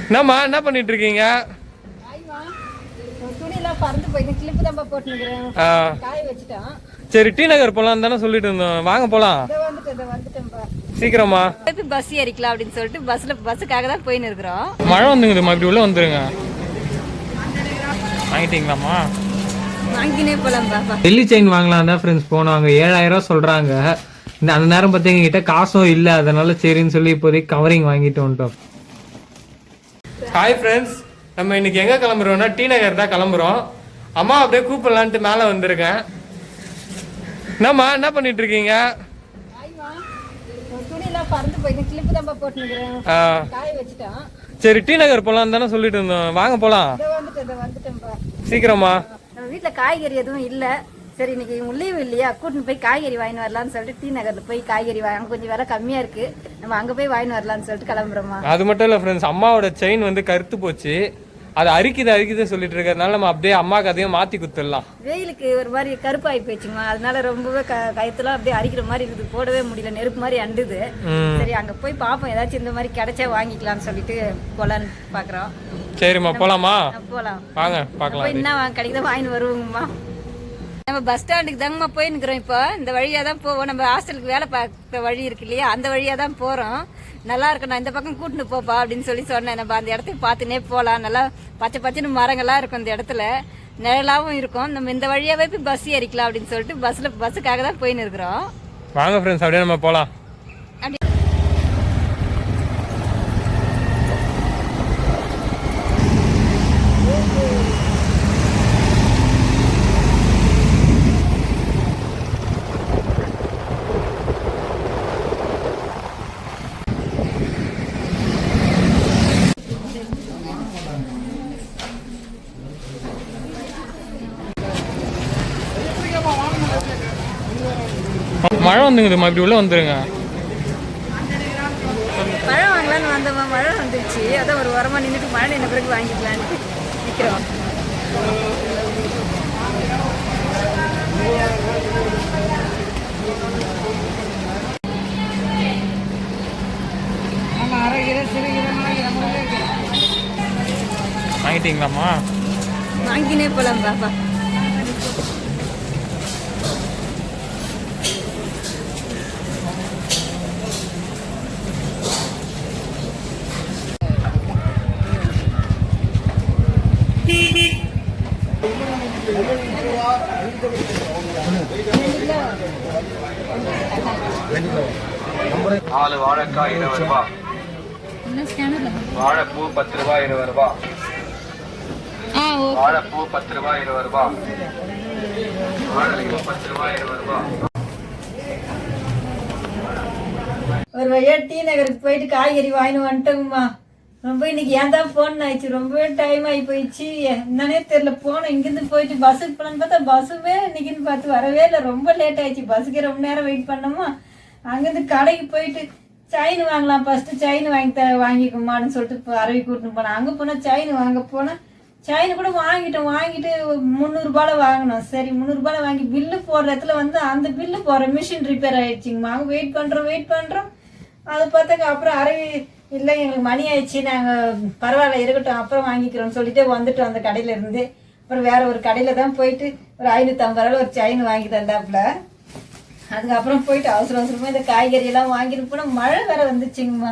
என்னம்மா என்ன பண்ணிட்டு இருக்கீங்க? துணியெல்லாம் பறந்து போய் கிளிப்பு தான் போட்டுக்கிறேன். காய வச்சுட்டான். சரி, டி நகர் போலாம் தானே சொல்லிட்டு இருந்தோம். வாங்க போலாம். வந்துட்டேன்பா. சீக்கிரமா பஸ் ஏறிக்கலாம் அப்படின்னு சொல்லிட்டு பஸ்ஸுக்காக தான் போயின்னு இருக்கிறோம். மழை வந்துங்குதுமா, இப்படி உள்ள வந்துருங்க. வாங்கிட்டீங்களாம்மா? வாங்கினே போலாம் பாப்பா. வெள்ளி செயின் வாங்கலாம் தான் ஃப்ரெண்ட்ஸ் போனோம். அங்கே 7000 ரூபா சொல்றாங்க. அந்த நேரம் பார்த்து எங்ககிட்ட காசும் இல்லை, அதனால சரின்னு சொல்லி இப்போதைக்கு கவரிங் வாங்கிட்டு வந்துட்டோம். ஹாய் ஃப்ரெண்ட்ஸ், நம்ம இன்னைக்கு எங்கே கிளம்புறோம்னா டி நகர் தான் கிளம்புறோம். அம்மா அப்படியே கூப்பிடலான்ட்டு மேலே வந்திருக்கேன். என்னம்மா என்ன பண்ணிட்டு இருக்கீங்க? துணியெல்லாம் பறந்து போய் கிளிப்பு தான் போட்டுக்கிறேன். காய வச்சுட்டான். சரி, டி நகர் போலாம் தானே சொல்லிட்டு இருந்தோம். வாங்க போலாம். வந்துட்டேன்பா. சீக்கிரமா. நம்ம வீட்டுல காய்கறி எதுவும் இல்ல. சரி, இன்னைக்கு லீவு இல்லையா, கூட்டின்னு போய் காய்கறி வாங்கிட்டு வரலாம்னு சொல்லிட்டு டி நகர்ல போய் காய்கறி வாங்க, கொஞ்சம் விலை கம்மியா இருக்கு, நம்ம அங்க போய் வாங்கிட்டு வரலாம்னு சொல்லிட்டு கிளம்புறோமா. அது மட்டும் இல்ல ஃப்ரெண்ட்ஸ், அம்மாவோட செயின் வந்து கருத்து போச்சு. அது அரிக்குது சொல்லிட்டு இருக்கிறதுனால நம்ம அப்படியே அம்மாவுக்கு அதையும் மாத்தி குத்துடலாம். வெயிலுக்கு ஒரு மாதிரி கருப்பாகி போயிடுச்சுமா, அதனால ரொம்பவே கயத்தெல்லாம் அப்படியே அரிக்கிற மாதிரி இருக்குது, போடவே முடியல, நெருப்பு மாதிரி அண்டுது. சரி, அங்க போய் பார்ப்போம், ஏதாச்சும் இந்த மாதிரி கிடைச்சா வாங்கிக்கலாம்னு சொல்லிட்டு போலான்னு பாக்குறோம். சரிம்மா, போலாமா? போலாம் வாங்க பார்க்கலாம். என்ன கிடைக்குதோ வாங்கிட்டு வருவோங்கம்மா. நம்ம பஸ் ஸ்டாண்டுக்கு தாங்கம்மா போயின்னுக்கிறோம். இப்போ இந்த வழியா தான் போவோம். நம்ம ஹாஸ்டலுக்கு வேலை பார்க்குற வழி இருக்கு இல்லையா, அந்த வழியா தான் போறோம். நல்லா இருக்கும், நான் இந்த பக்கம் கூட்டின்னு போப்பா அப்படின்னு சொன்னேன். நம்ம அந்த இடத்தையும் பார்த்துனே போகலாம். நல்லா பச்சை பச்சைன்னு மரங்கள்லாம் இருக்கும் இந்த இடத்துல, நிழலாவும் இருக்கும். நம்ம இந்த வழியாவே போய் பஸ் ஏறிக்கலாம் அப்படின்னு சொல்லிட்டு பஸ்ஸுக்காக தான் போயின்னு இருக்கிறோம். வாங்க ஃப்ரெண்ட்ஸ், அப்படியே நம்ம போகலாம். மழை வந்துங்குதுமா, இப்படி உள்ள வந்துருங்க. பழம் வாங்கலான்னு வந்தோம்மா, மழை வந்துருச்சு. அதான் ஒரு வாரமா நின்றுட்டு மழை நின்ன பிறகு வாங்கிக்கலான்ட்டு நிற்கிறோம். வாங்கிட்டீங்களாம்மா? வாங்கினே போலாம் பாப்பா. நாலு வாழைக்காய் 20 ரூபா, வாழைப்பூ 10 ரூபாய் 20 ரூபா, வாழைப்பூ 10 ரூபாய் 20 ரூபா, வாழைப்பூ 10 ரூபாய் 20 ரூபா. ஒரு வழியா டி நகருக்கு போயிட்டு காய்கறி வாங்கிட்டு வந்துட்டோங்கம்மா. ரொம்ப இன்னைக்கு ஏன் தான் போன் ஆயிடுச்சு, ரொம்பவே டைம் ஆகி போயிடுச்சு. என்னன்னே தெரியல, போனோம் இங்கிருந்து போயிட்டு பஸ்ஸுக்கு போலான்னு பார்த்தா பஸ்ஸுமே இன்னைக்குன்னு பார்த்து வரவே இல்லை, ரொம்ப லேட் ஆயிடுச்சு. பஸ்ஸுக்கே ரொம்ப நேரம் வெயிட் பண்ணோமா. அங்கேருந்து கடைக்கு போயிட்டு செயின் வாங்கலாம், ஃபர்ஸ்ட்டு செயின் வாங்கிக்குமான்னு சொல்லிட்டு அரவி கூட்டின்னு போனேன். அங்கே போனால் செயின் வாங்க போனேன். செயின் கூட வாங்கிட்டு 300 வாங்கினோம். சரி, 300 வாங்கி பில்லு போடுற இடத்துல வந்து அந்த பில்லு போடுற மிஷின் ரிப்பேர் ஆயிடுச்சுங்கம்மா. அங்கே வெயிட் பண்ணுறோம். அதை பார்த்தாங்க. அப்புறம் அரவி இல்லை, எங்களுக்கு மணி ஆயிடுச்சு, நாங்கள் பரவாயில்ல இருக்கட்டும் அப்புறம் வாங்கிக்கிறோம்னு சொல்லிட்டு வந்துட்டோம் அந்த கடையில இருந்து. அப்புறம் வேற ஒரு கடையில தான் போயிட்டு ஒரு 550 ஒரு செயின் வாங்கி தந்தாப்புல. அதுக்கப்புறம் போயிட்டு அவசரமா இந்த காய்கறி எல்லாம் வாங்கிட்டு போனால் மழை வேற வந்துச்சுங்கம்மா.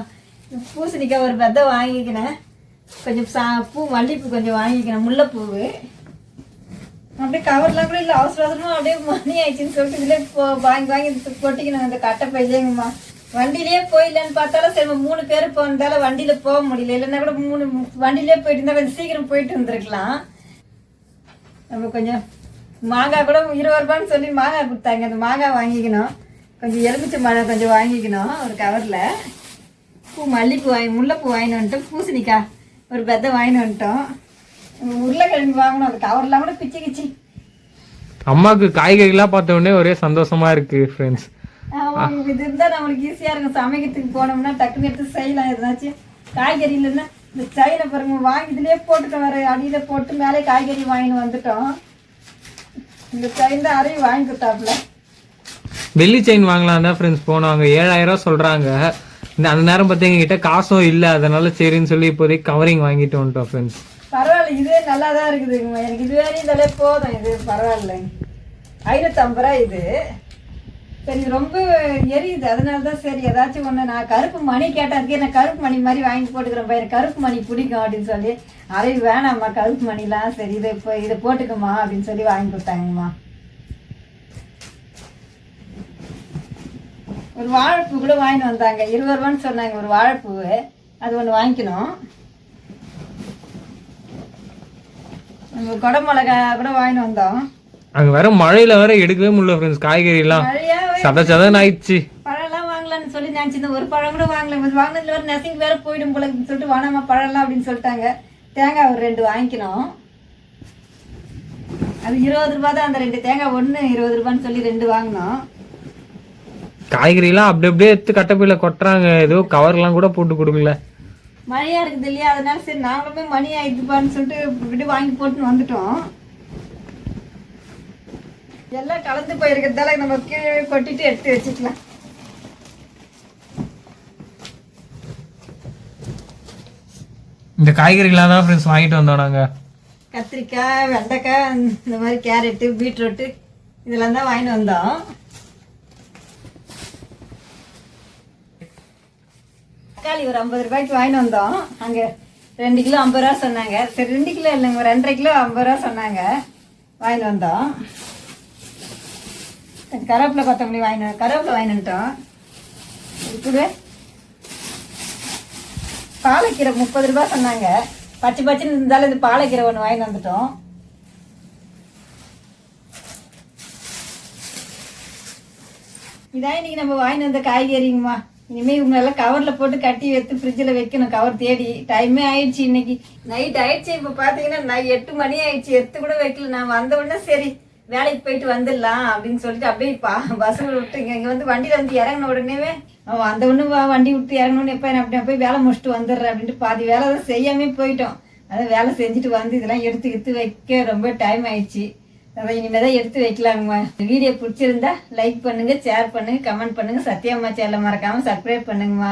பூசணிக்காய் ஒரு பெத்தை வாங்கிக்கினேன், கொஞ்சம் பூ மல்லிப்பூ கொஞ்சம் வாங்கிக்கினேன், முல்லைப்பூவு. அப்படியே கவர்லாம் கூட இல்லை, அவசரமா அப்படியே மணி ஆயிடுச்சுன்னு சொல்லிட்டு இதுலேயே வாங்கி கொட்டிக்கணும் அந்த கட்டை பையங்கம்மா. வண்டியிலேயே போயிடலான்னு பார்த்தாலும் சரி 3 பேர் போனதால வண்டியில போக முடியல, இல்லைன்னா கூட 3 வண்டியிலே போயிட்டு இருந்தா கொஞ்சம் சீக்கிரம் போயிட்டு வந்துருக்கலாம். நம்ம கொஞ்சம் மாங்காய் கூட 20 ரூபான்னு சொல்லி மாங்காய் கொடுத்தாங்க, அந்த மாங்காய் வாங்கிக்கணும். கொஞ்சம் எலுமிச்சை மழை கொஞ்சம் வாங்கிக்கணும் ஒரு கவரில். மல்லிப்பூ முல்லைப்பூ வாங்கிட்டு வந்துட்டோம், பூசணிக்காய் ஒரு பெத்தை வாங்கிட்டு வந்துட்டோம். உருளைக்கிழங்கு வாங்கணும், அந்த கவர்லாம் கூட பிச்சுக்கிச்சு. அம்மாவுக்கு காய்கறிலாம் பார்த்த உடனே ஒரே சந்தோஷமா இருக்கு ஃப்ரெண்ட்ஸ். இது இருந்தா நம்மளுக்கு ஈஸியா இருக்கும், சமைக்கிறதுக்கு போனோம்னா டக்குன்னு எடுத்து செய்யலாம். எதுனாச்சும் காய்கறி இல்லைன்னா இந்த சைனை பாருங்க வாங்கி இதுலயே போட்டுட்டு வர அடியில போட்டு மேலே காய்கறி வாங்கிட்டு வந்துட்டோம். இந்த செயின் தான் அரையும் வாங்கி கொடுத்தாப்புல. வெள்ளி செயின் வாங்கலாம் தான் ஃப்ரெண்ட்ஸ் போனோம். அங்கே 7000 ரூபா சொல்றாங்க. அந்த நேரம் பார்த்து எங்ககிட்ட காசும் இல்லை, அதனால சரின்னு சொல்லி இப்போதைக்கு கவரிங் வாங்கிட்டு வந்துட்டோம் ஃப்ரெண்ட்ஸ். பரவாயில்ல, இதே நல்லா தான் இருக்குதுங்கம்மா. எனக்கு இது வரையும் இதெல்லாம் போதும். இது பரவாயில்ல, 550 ரூபா இது. சரி, இது ரொம்ப எரியுது, அதனால தான் சரி ஏதாச்சும் ஒன்று. நான் கருப்பு மணி கேட்டதுக்கே நான் கருப்பு மணி மாதிரி வாங்கி போட்டுக்கிறேன். எனக்கு கருப்பு மணி பிடிக்கும் அப்படின்னு சொல்லி, அதை வேணாம்மா கருப்பு மணிலாம், சரி இதை போட்டுக்கம்மா அப்படின்னு சொல்லி வாங்கி கொடுத்தாங்கம்மா. ஒரு வாழைப்பூ கூட வாங்கிட்டு வந்தாங்க, 20 ரூபான்னு சொன்னாங்க ஒரு வாழைப்பூ. அது ஒன்று வாங்கிக்கணும். நம்ம குடமிளகா கூட வாங்கிட்டு வந்தோம். அங்க வேற மழையில வேற எடுக்கவே முடியல ஃப்ரெண்ட்ஸ், காய்கறி எல்லாம் சதச்சதன்னு ஆயிடுச்சு. பழம்லாம் வாங்கலாம்னு சொல்லி நினைச்சிருந்தேன், ஒரு பழம் கூட வாங்கல. வாங்கினதுல ஒரு நெசிங் வேற போயிடும் போல சொல்லிட்டு வானாமா பழம்லாம் அப்படின்னு சொல்லிட்டாங்க. தேங்காய் ஒரு 2 வாங்கிக்கணும். அது 20 ரூபா தான். அந்த 2 தேங்காய் ஒன்று 20 ரூபான்னு சொல்லி 2 வாங்கினோம். காய்கறி எல்லாம் அப்படி அப்படியே எடுத்து கட்டப்பையில கொட்டுறாங்க, ஏதோ கவர்லாம் கூட போட்டு கொடுக்கல. மழையா இருக்குது இல்லையா, அதனால சரி நாங்களுமே மணி ஆயிடுப்பான்னு சொல்லிட்டு இப்படி வாங்கி போட்டுன்னு வந்துட்டோம். எல்லாம் கலந்து போயிருக்கிறதால நம்ம கீழே கொட்டிட்டு எடுத்து வச்சுக்கலாம். இந்த காய்கறிலாம் தான் ஃப்ரெண்ட்ஸ் வாங்கிட்டு வந்தோம் நாங்க. கத்திரிக்காய், வெண்டைக்காய், இந்த மாதிரி கேரட்டு, பீட்ரூட்டு இதெல்லாம் தான் வாங்கிட்டு வந்தோம். தக்காளி ஒரு 50 ரூபாய்க்கு வாங்கிட்டு வந்தோம். அங்கே 2 கிலோ 50 ரூபா சொன்னாங்க. சரி 2 கிலோ இல்லைங்க, ஒரு 2.5 கிலோ 50 ரூபா சொன்னாங்க, வாங்கிட்டு வந்தோம். கருவேப்பிலை கொத்தமல்லி கருவேப்பிலை வாங்கிட்டு வந்துட்டோம். இப்பவே பாலக்கீரை 30 ரூபா சொன்னாங்க. பச்சை பச்சைன்னு இருந்தாலும் இது பாலக்கீரை ஒன்று வாங்கிட்டு வந்துட்டோம். இதான் இன்னைக்கு நம்ம வாங்கிட்டு வந்த காய்கறிங்கம்மா. இனிமேல் இவங்களெல்லாம் கவரில் போட்டு கட்டி எடுத்து ஃப்ரிட்ஜில் வைக்கணும். கவர் தேடி டைமே ஆயிடுச்சு, இன்னைக்கு நைட் ஆயிடுச்சு. இப்போ பார்த்தீங்கன்னா 8 மணி ஆயிடுச்சு, எடுத்து கூட வைக்கல. நான் வந்த உடனே சரி வேலைக்கு போயிட்டு வந்துடலாம் அப்படின்னு சொல்லிட்டு அப்படியே பஸ்ஸில் விட்டு இங்கே வந்து வண்டியில் வந்து இறங்கின உடனேவே அந்த ஒன்று வண்டி விட்டு இறங்கணுன்னு எப்போ அப்படி போய் வேலை முடிச்சுட்டு வந்துடுறேன் அப்படின்ட்டு பாதி வேலை தான் செய்யாமே போயிட்டோம். அதான் வேலை செஞ்சுட்டு வந்து இதெல்லாம் எடுத்து வைக்க ரொம்ப டைம் ஆயிடுச்சு. அதை இனிமேல் தான் எடுத்து வைக்கலாங்கம்மா. வீடியோ பிடிச்சிருந்தா லைக் பண்ணுங்க, ஷேர் பண்ணுங்க, கமெண்ட் பண்ணுங்க. சத்யாம்மா சேனலை மறக்காம சப்ஸ்கிரைப் பண்ணுங்கம்மா.